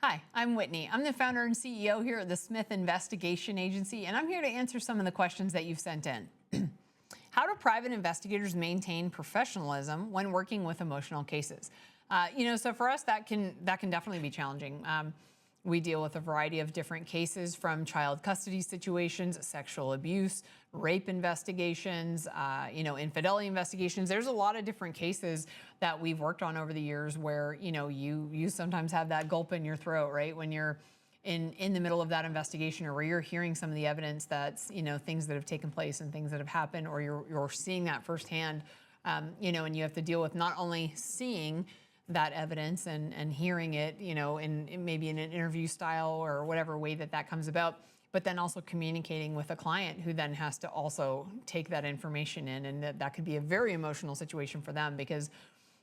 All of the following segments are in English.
Hi, I'm Whitney. I'm the founder and CEO here at the Smith Investigation Agency, and I'm here to answer some of the questions that you've sent in. How do private investigators maintain professionalism when working with emotional cases? So for us, that can definitely be challenging. We deal with a variety of different cases, from child custody situations, sexual abuse, rape investigations, infidelity investigations. There's a lot of different cases that we've worked on over the years where, you sometimes have that gulp in your throat, right? When you're in the middle of that investigation, or where you're hearing some of the evidence that's, things that have taken place and things that have happened, or you're seeing that firsthand, and you have to deal with not only seeing that evidence and hearing it, in maybe in an interview style or whatever way that comes about, but then also communicating with a client who then has to also take that information in. And that could be a very emotional situation for them because,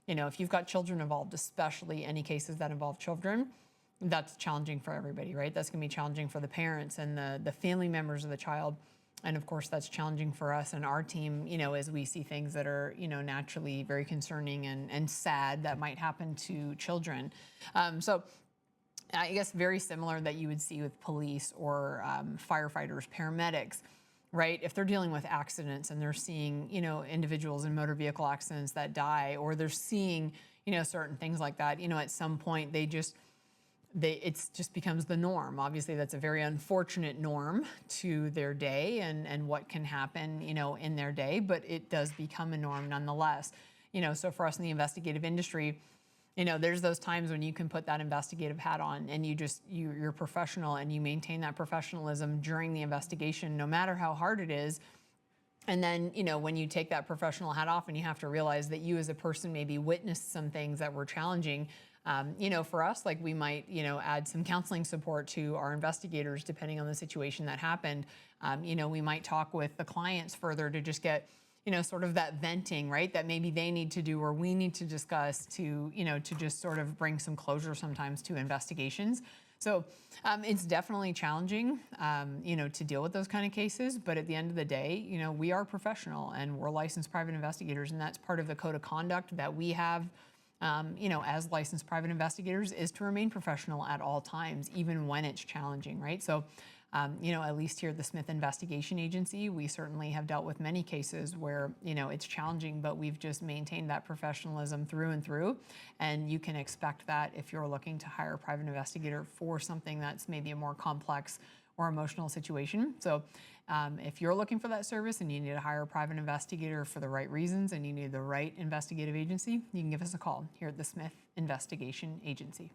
if you've got children involved, especially any cases that involve children, that's challenging for everybody, right? That's going to be challenging for the parents and the family members of the child. And of course, that's challenging for us and our team, as we see things that are, naturally very concerning and sad that might happen to children. So I guess very similar that you would see with police or firefighters, paramedics, right? If they're dealing with accidents and they're seeing, individuals in motor vehicle accidents that die, or they're seeing, certain things like that, at some point it just becomes the norm. Obviously, that's a very unfortunate norm to their day and what can happen, in their day, but it does become a norm nonetheless. So for us in the investigative industry, there's those times when you can put that investigative hat on and you're professional and you maintain that professionalism during the investigation, no matter how hard it is. And then, when you take that professional hat off and you have to realize that you as a person maybe witnessed some things that were challenging, for us, like we might, add some counseling support to our investigators depending on the situation that happened. We might talk with the clients further to just get, sort of that venting, right? That maybe they need to do or we need to discuss to, to just sort of bring some closure sometimes to investigations. So it's definitely challenging, to deal with those kind of cases. But at the end of the day, we are professional and we're licensed private investigators. And that's part of the code of conduct that we have, as licensed private investigators, is to remain professional at all times, even when it's challenging, right? So, at least here at the Smith Investigation Agency, we certainly have dealt with many cases where, it's challenging, but we've just maintained that professionalism through and through. And you can expect that if you're looking to hire a private investigator for something that's maybe a more complex or emotional situation. So if you're looking for that service and you need to hire a private investigator for the right reasons and you need the right investigative agency, you can give us a call here at the Smith Investigation Agency.